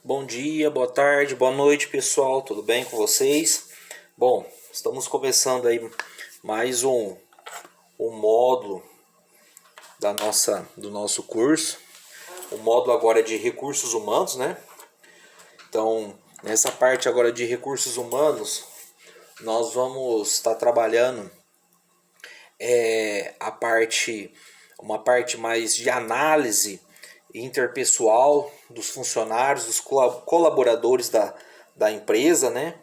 Bom dia, boa tarde, boa noite, pessoal. Tudo bem com vocês? Bom, estamos começando aí mais um módulo do nosso curso. O módulo agora é de recursos humanos, né? Então, nessa parte agora de recursos humanos, nós vamos estar trabalhando uma parte mais de análise interpessoal dos funcionários, dos colaboradores da empresa, né?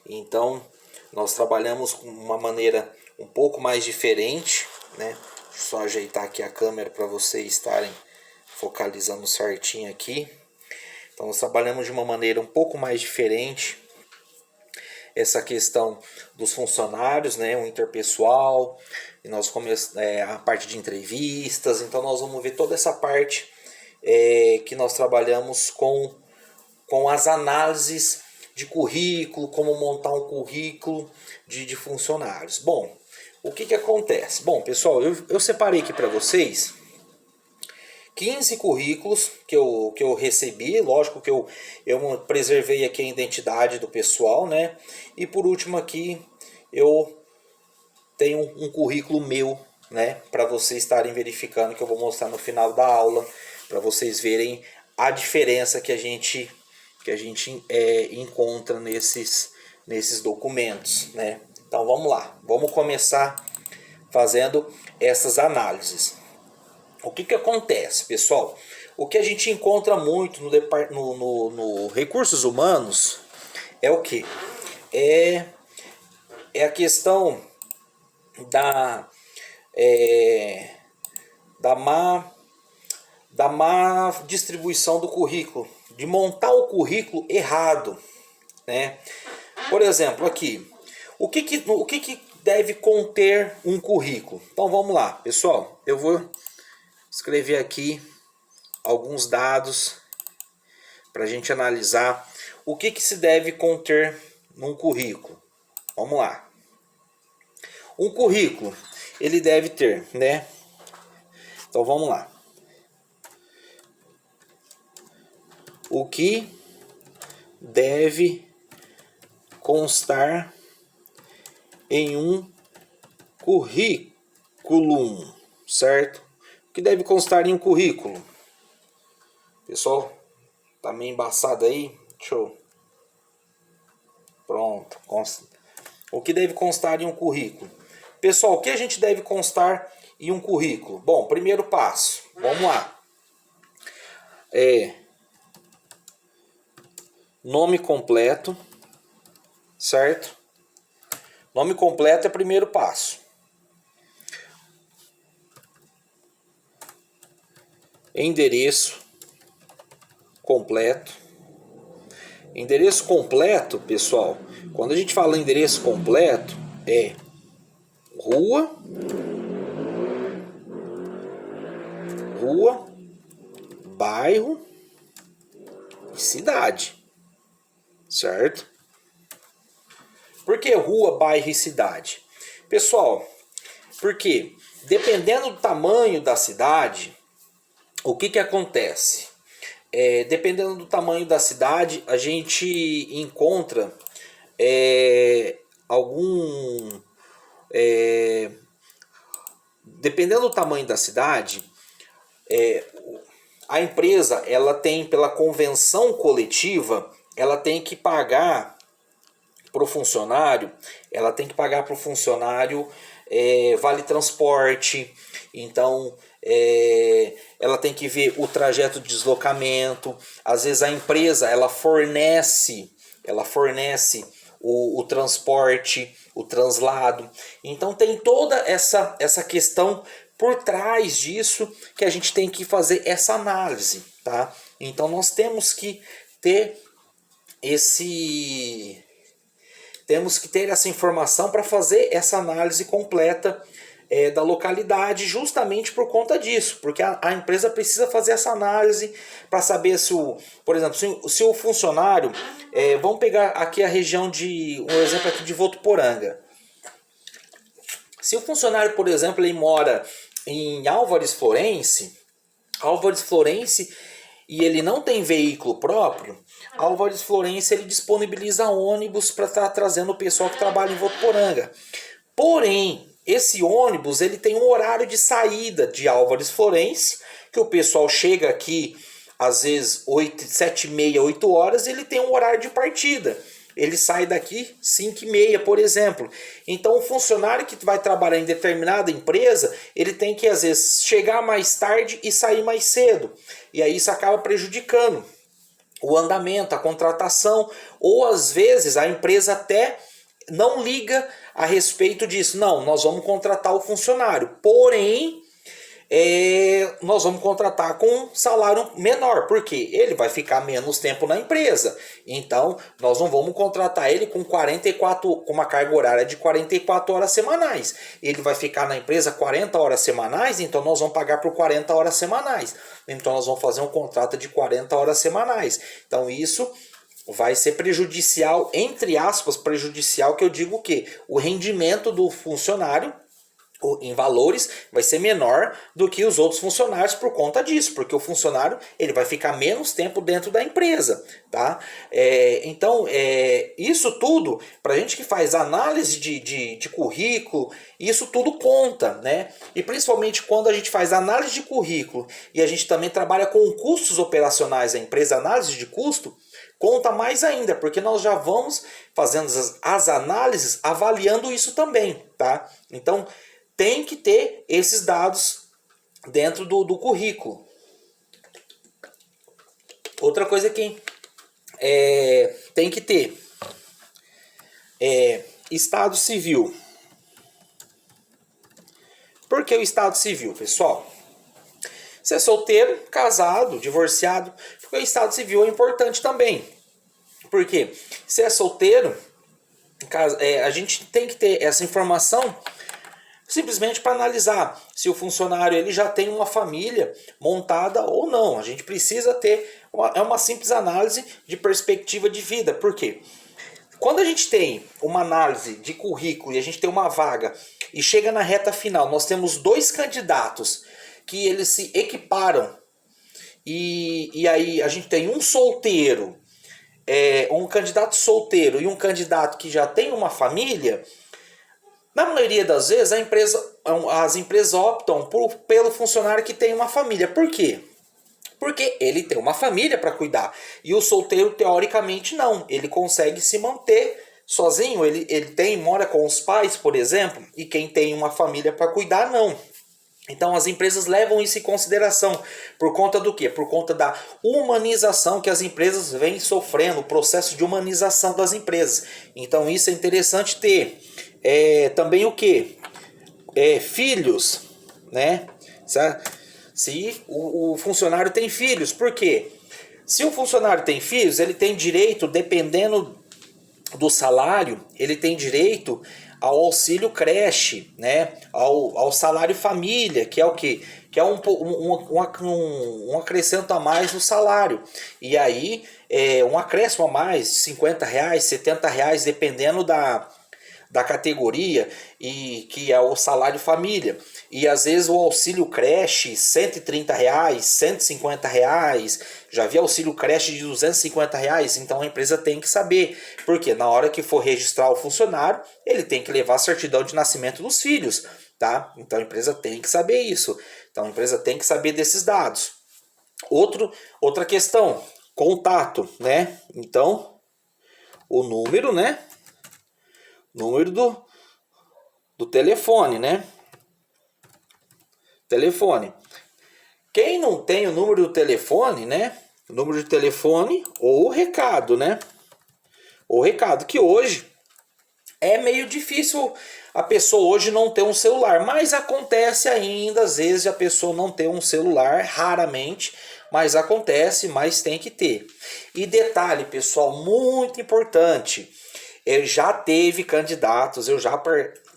Então, nós trabalhamos com uma maneira um pouco mais diferente, né? Deixa eu só ajeitar aqui a câmera para vocês estarem focalizando certinho aqui. Então, nós trabalhamos de uma maneira um pouco mais diferente essa questão dos funcionários, né, o interpessoal, e nós a parte de entrevistas. Então nós vamos ver toda essa parte que nós trabalhamos com as análises de currículo, como montar um currículo de funcionários. Bom, o que acontece? Bom, pessoal, eu separei aqui para vocês 15 currículos que eu recebi. Lógico que eu preservei aqui a identidade do pessoal, né? E por último aqui eu tenho um currículo meu, né? Para vocês estarem verificando, que eu vou mostrar no final da aula, para vocês verem a diferença que a gente encontra nesses documentos, né? Então vamos lá, vamos começar fazendo essas análises. O que acontece, pessoal? O que a gente encontra muito no recursos humanos é o que? É a questão da, é, da má distribuição do currículo, de montar o currículo errado, né? Por exemplo, aqui, o que deve conter um currículo? Então vamos lá, pessoal, eu vou escrever aqui alguns dados para a gente analisar o que se deve conter num currículo. Vamos lá. Um currículo, ele deve ter, né? Então vamos lá. O que deve constar em um currículo, certo? O que deve constar em um currículo? Pessoal, tá meio embaçado aí? Show. Pronto. O que deve constar em um currículo? Pessoal, o que a gente deve constar em um currículo? Bom, primeiro passo. Vamos lá. Nome completo, certo? Nome completo é o primeiro passo. Endereço completo. Endereço completo, pessoal, quando a gente fala endereço completo, é rua, bairro e cidade, certo? Por que rua, bairro e cidade? Pessoal, porque dependendo do tamanho da cidade, o que acontece? Dependendo do tamanho da cidade, a gente encontra dependendo do tamanho da cidade, a empresa, ela tem, pela convenção coletiva, ela tem que pagar para o funcionário, vale transporte. Então ela tem que ver o trajeto de deslocamento. Às vezes a empresa ela fornece o transporte, o translado. Então tem toda essa questão por trás disso, que a gente tem que fazer essa análise, tá? Então nós temos que ter essa informação para fazer essa análise completa da localidade, justamente por conta disso, porque a empresa precisa fazer essa análise para saber por exemplo, se o funcionário, vamos pegar aqui a região um exemplo aqui de Votuporanga. Se o funcionário, por exemplo, ele mora em Álvares Florence, e ele não tem veículo próprio, Álvares Florence ele disponibiliza ônibus para estar trazendo o pessoal que trabalha em Votuporanga. Porém, esse ônibus ele tem um horário de saída de Álvares Florence, que o pessoal chega aqui às vezes 7h30, 8 horas, e ele tem um horário de partida. Ele sai daqui 5h30, por exemplo. Então o funcionário que vai trabalhar em determinada empresa, ele tem que às vezes chegar mais tarde e sair mais cedo. E aí isso acaba prejudicando o andamento, a contratação, ou às vezes a empresa até não liga a respeito disso. Não, nós vamos contratar o funcionário, porém nós vamos contratar com um salário menor, porque ele vai ficar menos tempo na empresa. Então, nós não vamos contratar ele com uma carga horária de 44 horas semanais. Ele vai ficar na empresa 40 horas semanais, então nós vamos pagar por 40 horas semanais. Então, nós vamos fazer um contrato de 40 horas semanais. Então, isso vai ser prejudicial, entre aspas, prejudicial, que eu digo o quê? O rendimento do funcionário em valores vai ser menor do que os outros funcionários por conta disso, porque o funcionário ele vai ficar menos tempo dentro da empresa, tá? Então, isso tudo, para a gente que faz análise de currículo, isso tudo conta, né? E principalmente quando a gente faz análise de currículo e a gente também trabalha com custos operacionais da empresa, análise de custo, conta mais ainda, porque nós já vamos fazendo as análises avaliando isso também, tá? Então, tem que ter esses dados dentro do currículo. Outra coisa que tem que ter estado civil. Por que o estado civil, pessoal? Se é solteiro, casado, divorciado, porque o estado civil é importante também. Por quê? Se é solteiro, a gente tem que ter essa informação simplesmente para analisar se o funcionário ele já tem uma família montada ou não. A gente precisa ter uma simples análise de perspectiva de vida. Por quê? Quando a gente tem uma análise de currículo e a gente tem uma vaga e chega na reta final, nós temos 2 candidatos que eles se equiparam e aí a gente tem um solteiro, um candidato solteiro e um candidato que já tem uma família. Na maioria das vezes, as empresas optam pelo funcionário que tem uma família. Por quê? Porque ele tem uma família para cuidar. E o solteiro, teoricamente, não. Ele consegue se manter sozinho. Ele mora com os pais, por exemplo, e quem tem uma família para cuidar, não. Então as empresas levam isso em consideração. Por conta do quê? Por conta da humanização que as empresas vêm sofrendo, o processo de humanização das empresas. Então isso é interessante ter. Também o quê? Filhos, né? Se o funcionário tem filhos. Por quê? Se o funcionário tem filhos, ele tem direito, dependendo do salário, ele tem direito ao auxílio creche, né? Ao salário família, que é o quê? Que é um acrescento a mais no salário. E aí, um acréscimo a mais, R$50, R$70, dependendo da categoria, e que é o salário família. E às vezes o auxílio creche, R$130, R$150, já vi auxílio creche de R$250, então a empresa tem que saber, porque na hora que for registrar o funcionário, ele tem que levar a certidão de nascimento dos filhos, tá? Então a empresa tem que saber isso, então a empresa tem que saber desses dados. Outra questão, contato, né? Então, o número, né? Número do telefone, né? Telefone. Quem não tem o número do telefone, né? O número de telefone ou o recado, né? O recado, que hoje é meio difícil a pessoa hoje não ter um celular, mas acontece ainda, às vezes, a pessoa não ter um celular, raramente, mas acontece, mas tem que ter. E detalhe, pessoal, muito importante, já teve candidatos,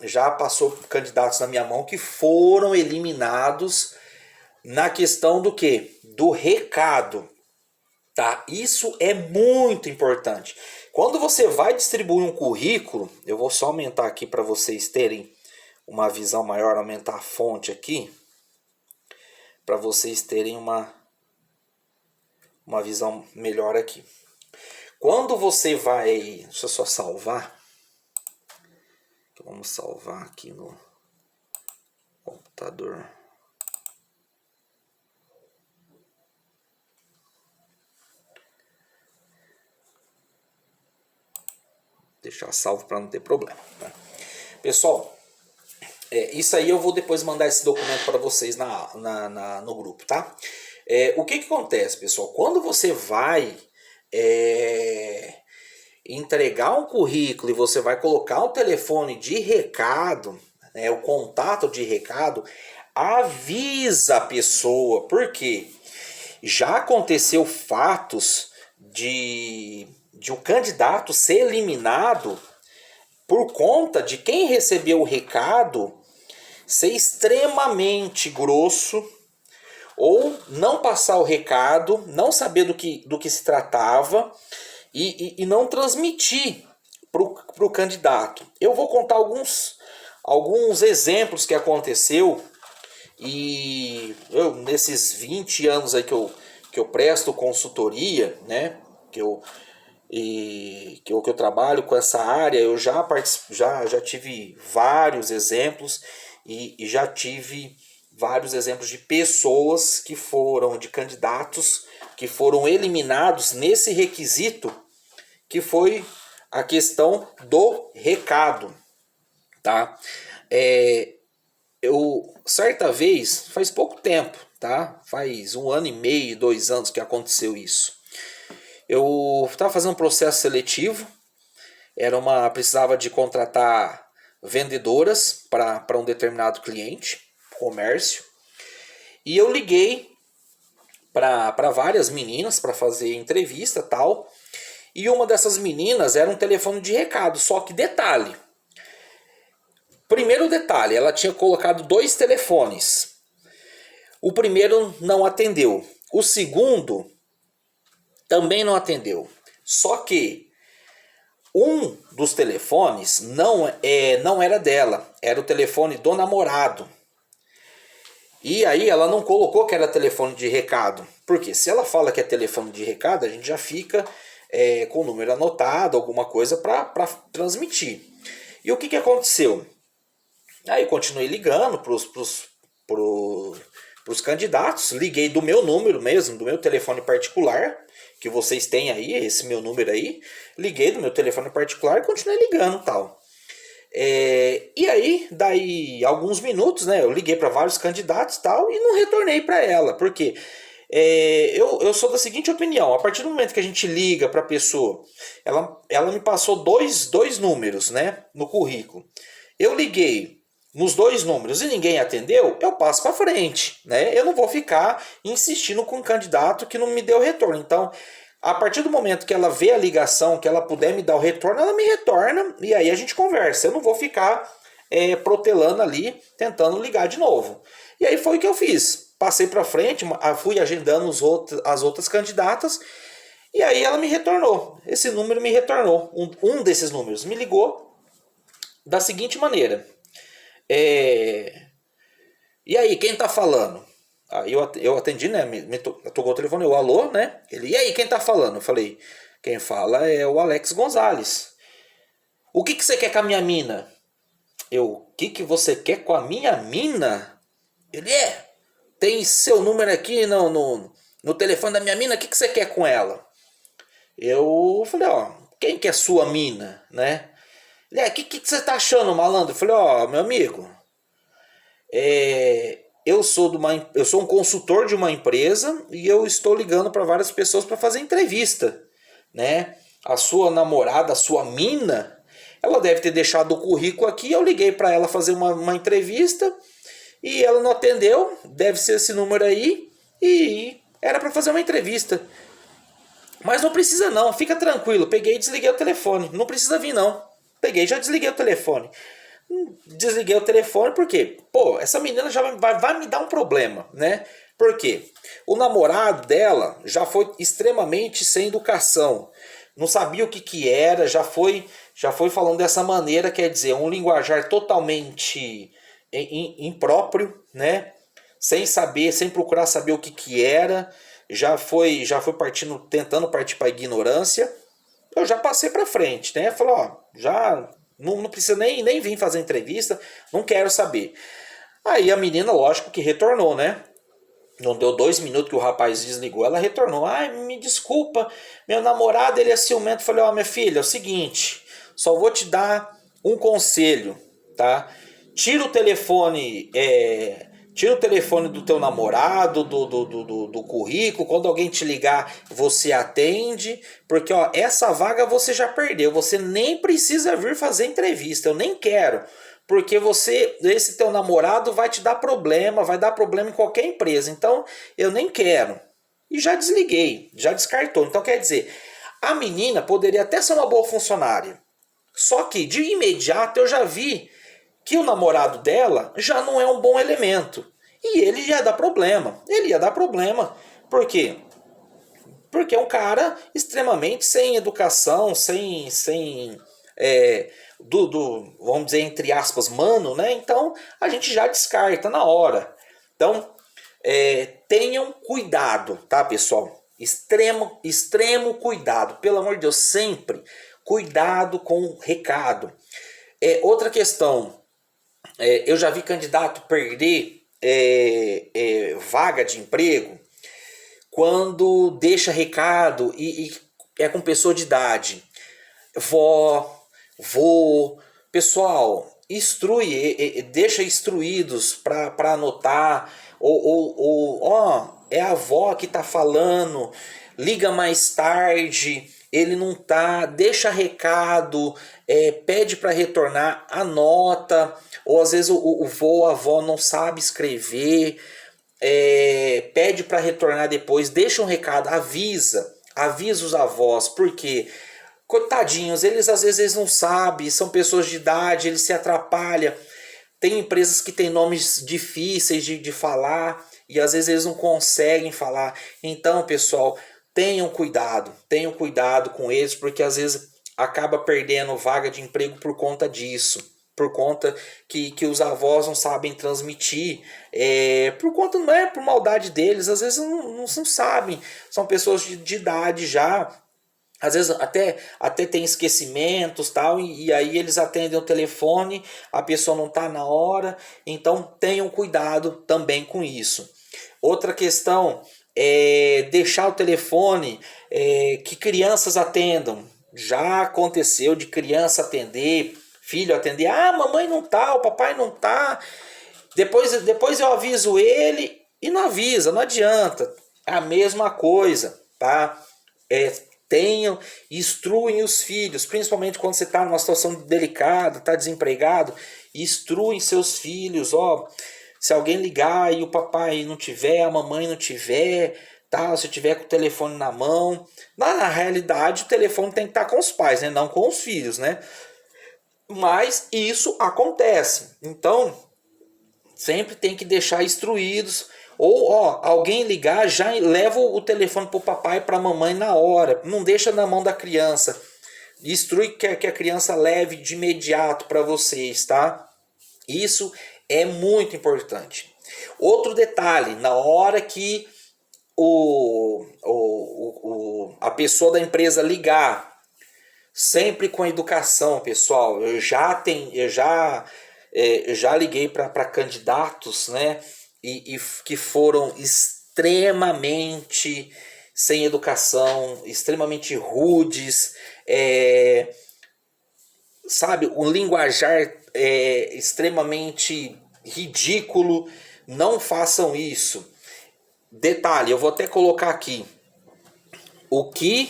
já passou candidatos na minha mão que foram eliminados na questão do quê? Do recado, tá? Isso é muito importante. Quando você vai distribuir um currículo, eu vou só aumentar aqui para vocês terem uma visão maior, aumentar a fonte aqui, para vocês terem uma uma visão melhor aqui. Quando você vai... Deixa eu só salvar. Vamos salvar aqui no computador. Deixar salvo para não ter problema. Tá? Pessoal, isso aí eu vou depois mandar esse documento para vocês no grupo, tá? O que acontece, pessoal? Quando você vai entregar um currículo e você vai colocar um telefone de recado, né, o contato de recado, avisa a pessoa, porque já aconteceu fatos de um candidato ser eliminado por conta de quem recebeu o recado ser extremamente grosso ou não passar o recado, não saber do que se tratava e não transmitir para o candidato. Eu vou contar alguns exemplos que aconteceu e eu, nesses 20 anos aí que eu presto consultoria, né, que eu trabalho com essa área, eu já tive vários exemplos e já tive vários exemplos de pessoas de candidatos que foram eliminados nesse requisito que foi a questão do recado, tá? Eu, certa vez, faz pouco tempo, tá? Faz 1 ano e meio, 2 anos que aconteceu isso. Eu estava fazendo um processo seletivo, precisava de contratar vendedoras para um determinado cliente, comércio, e eu liguei para várias meninas para fazer entrevista tal, e uma dessas meninas era um telefone de recado, só que detalhe. Primeiro detalhe, ela tinha colocado 2 telefones. O primeiro não atendeu, o segundo também não atendeu. Só que um dos telefones não era dela, era o telefone do namorado. E aí ela não colocou que era telefone de recado. Porque se ela fala que é telefone de recado, a gente já fica com o número anotado, alguma coisa para transmitir. E o que aconteceu? Aí eu continuei ligando para os candidatos, liguei do meu número mesmo, do meu telefone particular, que vocês têm aí, esse meu número aí, liguei do meu telefone particular e continuei ligando e tal. E aí, daí alguns minutos, né, eu liguei para vários candidatos e tal, e não retornei para ela, porque eu sou da seguinte opinião: a partir do momento que a gente liga para a pessoa, ela me passou dois números, né, no currículo. Eu liguei nos 2 números e ninguém atendeu, eu passo para frente, né? Eu não vou ficar insistindo com um candidato que não me deu retorno. Então, a partir do momento que ela vê a ligação, que ela puder me dar o retorno, ela me retorna e aí a gente conversa. Eu não vou ficar protelando ali, tentando ligar de novo. E aí foi o que eu fiz. Passei para frente, fui agendando as outras candidatas e aí ela me retornou. Esse número me retornou. Um desses números me ligou da seguinte maneira: e aí, quem tá falando? Aí eu atendi, né? Me tocou o telefone, eu, alô, né? Ele, e aí, quem tá falando? Eu falei, quem fala é o Alex Gonzalez. O que você quer com a minha mina? O que você quer com a minha mina? Ele, tem seu número aqui no telefone da minha mina, o que você quer com ela? Eu falei, quem que é sua mina, né? Ele, o que você tá achando, malandro? Eu falei, meu amigo, eu sou um consultor de uma empresa e eu estou ligando para várias pessoas para fazer entrevista, né? A sua namorada, a sua mina, ela deve ter deixado o currículo aqui, eu liguei para ela fazer uma entrevista e ela não atendeu, deve ser esse número aí, e era para fazer uma entrevista. Mas não precisa não, fica tranquilo, peguei e desliguei o telefone, não precisa vir não. Peguei e já desliguei o telefone. Desliguei o telefone porque, essa menina já vai me dar um problema, né? Por quê? O namorado dela já foi extremamente sem educação. Não sabia o que era, já foi falando dessa maneira, quer dizer, um linguajar totalmente impróprio, né? Sem procurar saber o que era. já foi partindo, tentando partir para ignorância, eu já passei para frente, né? Falei, ó, já não precisa nem vir fazer entrevista, não quero saber. Aí a menina, lógico que retornou, né? Não deu 2 minutos que o rapaz desligou, ela retornou. Ai, me desculpa, meu namorado, ele é ciumento. Falei, ó, minha filha, é o seguinte, só vou te dar um conselho, tá? Tira o telefone, tira o telefone do teu namorado, do currículo. Quando alguém te ligar, você atende. Porque, ó, essa vaga você já perdeu. Você nem precisa vir fazer entrevista, eu nem quero. Porque esse teu namorado vai te dar problema, vai dar problema em qualquer empresa. Então, eu nem quero. E já desliguei, já descartou. Então, quer dizer, a menina poderia até ser uma boa funcionária. Só que, de imediato, eu já vi que o namorado dela já não é um bom elemento. E ele ia dar problema. Ele ia dar problema. Por quê? Porque é um cara extremamente sem educação, sem vamos dizer, entre aspas, mano, né? Então a gente já descarta na hora. Então tenham cuidado, tá, pessoal? Extremo cuidado. Pelo amor de Deus, sempre cuidado com o recado. Outra questão, eu já vi candidato perder vaga de emprego quando deixa recado e é com pessoa de idade. Vó, vô, pessoal, deixa instruídos para anotar, ó, é a avó que tá falando, liga mais tarde, ele não tá, deixa recado, pede para retornar, anota, ou às vezes o vô ou a avó não sabe escrever, pede para retornar depois, deixa um recado, avisa os avós, porque coitadinhos, eles às vezes não sabem, são pessoas de idade, eles se atrapalham. Tem empresas que têm nomes difíceis de falar e às vezes eles não conseguem falar. Então, pessoal, tenham cuidado com eles, porque às vezes acaba perdendo vaga de emprego por conta disso. Por conta que os avós não sabem transmitir, por conta, não é por maldade deles, às vezes não sabem, são pessoas de idade já, às vezes até tem esquecimentos tal, e aí eles atendem o telefone, a pessoa não está na hora, então tenham cuidado também com isso. Outra questão é deixar o telefone que crianças atendam. Já aconteceu de criança atender, filho atender, mamãe não tá, o papai não tá, depois eu aviso ele, e não avisa, não adianta, é a mesma coisa, tá? Instruem os filhos, principalmente quando você está numa situação delicada, está desempregado, instruem seus filhos, ó, se alguém ligar e o papai não tiver, a mamãe não tiver, tá, se tiver com o telefone na mão, na realidade o telefone tem que estar com os pais, né, não com os filhos, né, mas isso acontece, então sempre tem que deixar instruídos. Ou, ó, alguém ligar, já leva o telefone pro papai e pra mamãe na hora. Não deixa na mão da criança. Instrui que a criança leve de imediato para vocês, tá? Isso é muito importante. Outro detalhe, na hora que a pessoa da empresa ligar, sempre com educação, pessoal. Eu já liguei para candidatos, né? E que foram extremamente sem educação, extremamente rudes, sabe, um linguajar extremamente ridículo. Não façam isso. Detalhe, eu vou até colocar aqui o que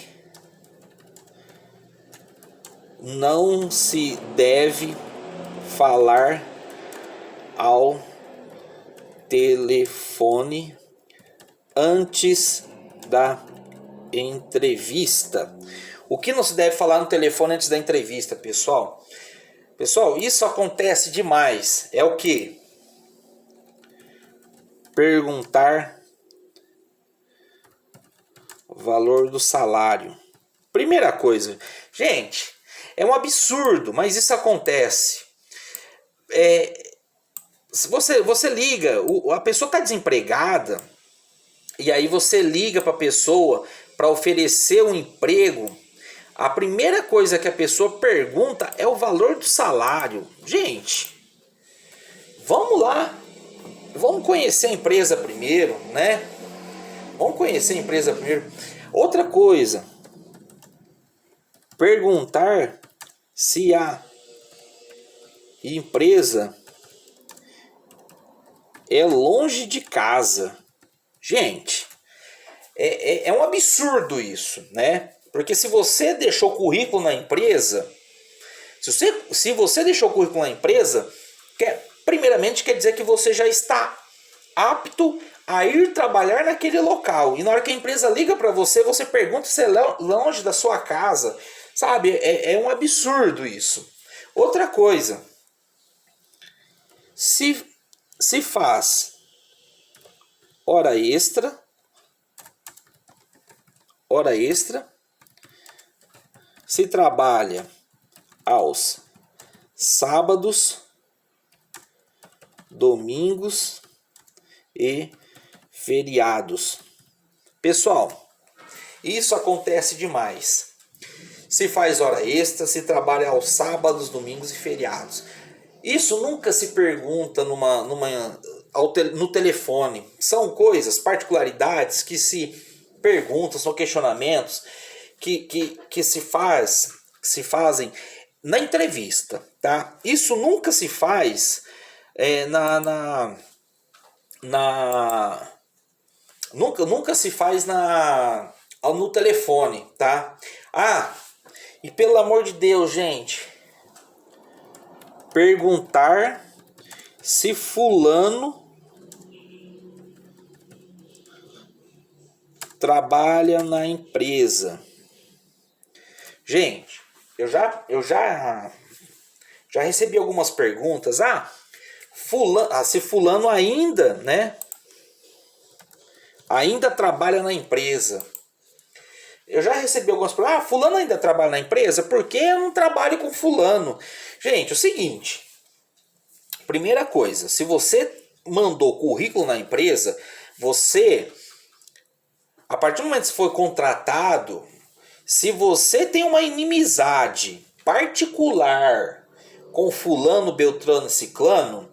não se deve falar ao telefone antes da entrevista. O que não se deve falar no telefone antes da entrevista, pessoal? Pessoal, isso acontece demais. É o que? Perguntar o valor do salário. Primeira coisa, gente, é um absurdo, mas isso acontece. Se você liga, a pessoa está desempregada, e aí você liga para a pessoa para oferecer um emprego, a primeira coisa que a pessoa pergunta é o valor do salário. Gente, vamos lá, vamos conhecer a empresa primeiro, né? Vamos conhecer a empresa primeiro. Outra coisa, perguntar se a empresa é longe de casa. Gente, é um absurdo isso, né? Porque se você deixou currículo na empresa, se você deixou currículo na empresa, primeiramente quer dizer que você já está apto a ir trabalhar naquele local. E na hora que a empresa liga para você, você pergunta se é longe da sua casa. Sabe, é um absurdo isso. Outra coisa, se faz hora extra, se trabalha aos sábados, domingos e feriados. Pessoal, isso acontece demais. Se faz hora extra, se trabalha aos sábados, domingos e feriados. Isso nunca se pergunta no telefone. São coisas, particularidades que se perguntam, são questionamentos que se fazem na entrevista, tá? Isso nunca se faz nunca se faz no telefone, tá? E pelo amor de Deus, gente, perguntar se fulano trabalha na empresa. Gente, eu já recebi algumas perguntas. Se fulano ainda, né? Ainda trabalha na empresa. Eu já recebi algumas perguntas. Fulano ainda trabalha na empresa? Por que eu não trabalho com fulano? Gente, é o seguinte. Primeira coisa, se você mandou currículo na empresa, a partir do momento que você foi contratado, se você tem uma inimizade particular com fulano, beltrano e ciclano,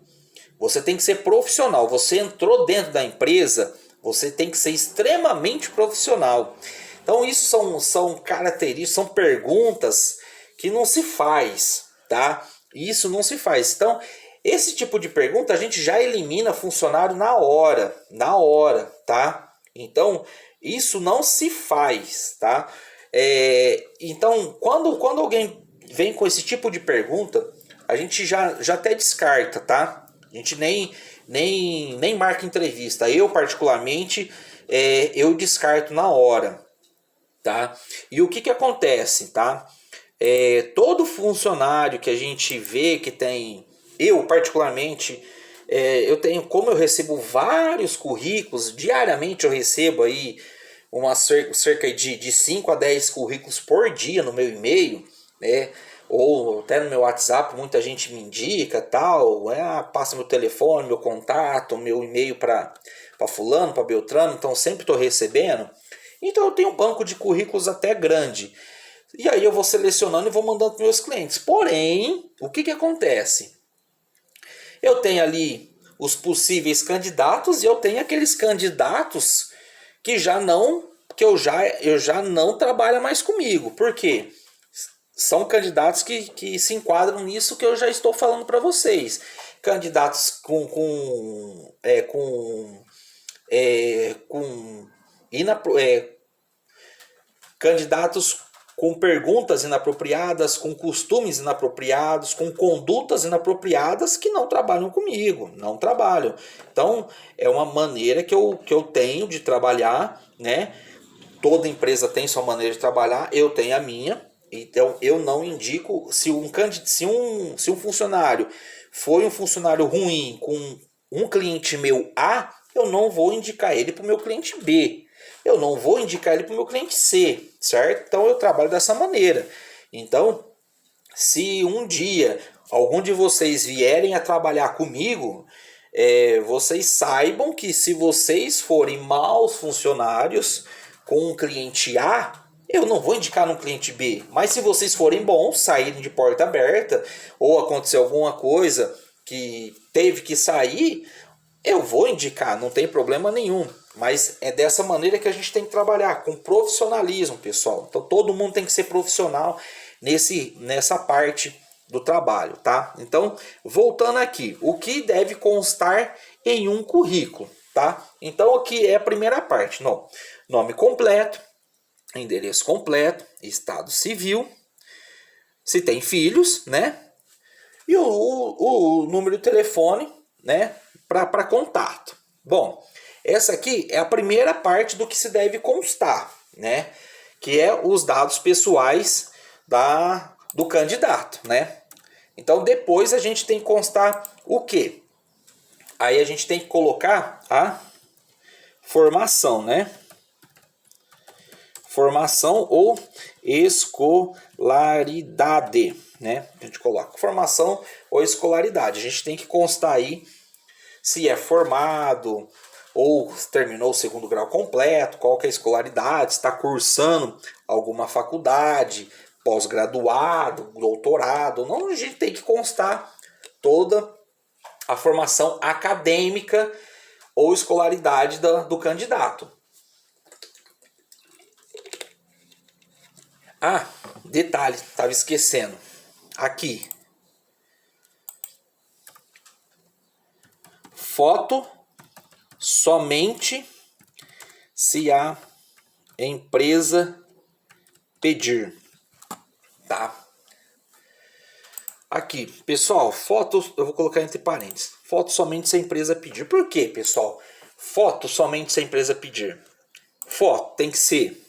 você tem que ser profissional. Você entrou dentro da empresa, você tem que ser extremamente profissional. Então isso são características, são perguntas que não se faz, tá? Isso não se faz. Então, esse tipo de pergunta a gente já elimina funcionário na hora, tá? Então, isso não se faz, tá? Então, quando alguém vem com esse tipo de pergunta, a gente já até descarta, tá? A gente nem marca entrevista. Eu, particularmente, eu descarto na hora, tá? E o que acontece, tá? Todo funcionário que a gente vê que tem... Eu, particularmente, eu tenho... Como eu recebo vários currículos, diariamente eu recebo aí cerca de 5 a 10 currículos por dia no meu e-mail, né? Ou até no meu WhatsApp, muita gente me indica, tal, passa meu telefone, meu contato, meu e-mail para fulano, para beltrano, então sempre estou recebendo. Então eu tenho um banco de currículos até grande. E aí eu vou selecionando e vou mandando para meus clientes. Porém, o que acontece? Eu tenho ali os possíveis candidatos e eu tenho aqueles candidatos que eu já não trabalha mais comigo. Por quê? São candidatos que se enquadram nisso que eu já estou falando para vocês. Candidatos candidatos com perguntas inapropriadas, com costumes inapropriados, com condutas inapropriadas que não trabalham comigo, não trabalham. Então, é uma maneira que eu tenho de trabalhar, né? Toda empresa tem sua maneira de trabalhar, eu tenho a minha. Então, eu não indico, se um funcionário foi um funcionário ruim com um cliente meu A, eu não vou indicar ele para o meu cliente B. Eu não vou indicar ele para o meu cliente C, certo? Então eu trabalho dessa maneira. Então, se um dia algum de vocês vierem a trabalhar comigo, vocês saibam que se vocês forem maus funcionários com um cliente A, eu não vou indicar no cliente B. Mas se vocês forem bons, saírem de porta aberta, ou acontecer alguma coisa que teve que sair, eu vou indicar, não tem problema nenhum. Mas é dessa maneira que a gente tem que trabalhar, com profissionalismo, pessoal. Então todo mundo tem que ser profissional nessa parte do trabalho, tá? Então, voltando aqui, o que deve constar em um currículo, tá? Então aqui é a primeira parte, não. Nome completo, endereço completo, estado civil, se tem filhos, né? E o número de telefone, né? Para contato. Bom, essa aqui é a primeira parte do que se deve constar, né? Que é os dados pessoais do candidato, né? Então depois a gente tem que constar o quê? Aí a gente tem que colocar a formação, né? Formação ou escolaridade, né? A gente coloca formação ou escolaridade. A gente tem que constar aí se é formado ou terminou o segundo grau completo, qual que é a escolaridade, está cursando alguma faculdade, pós-graduado, doutorado. Não, a gente tem que constar toda a formação acadêmica ou escolaridade do candidato. Ah, detalhe, estava esquecendo. Aqui. Foto somente se a empresa pedir, tá? Aqui, pessoal, foto, eu vou colocar entre parênteses. Foto somente se a empresa pedir. Por quê, pessoal? Foto somente se a empresa pedir. Foto tem que ser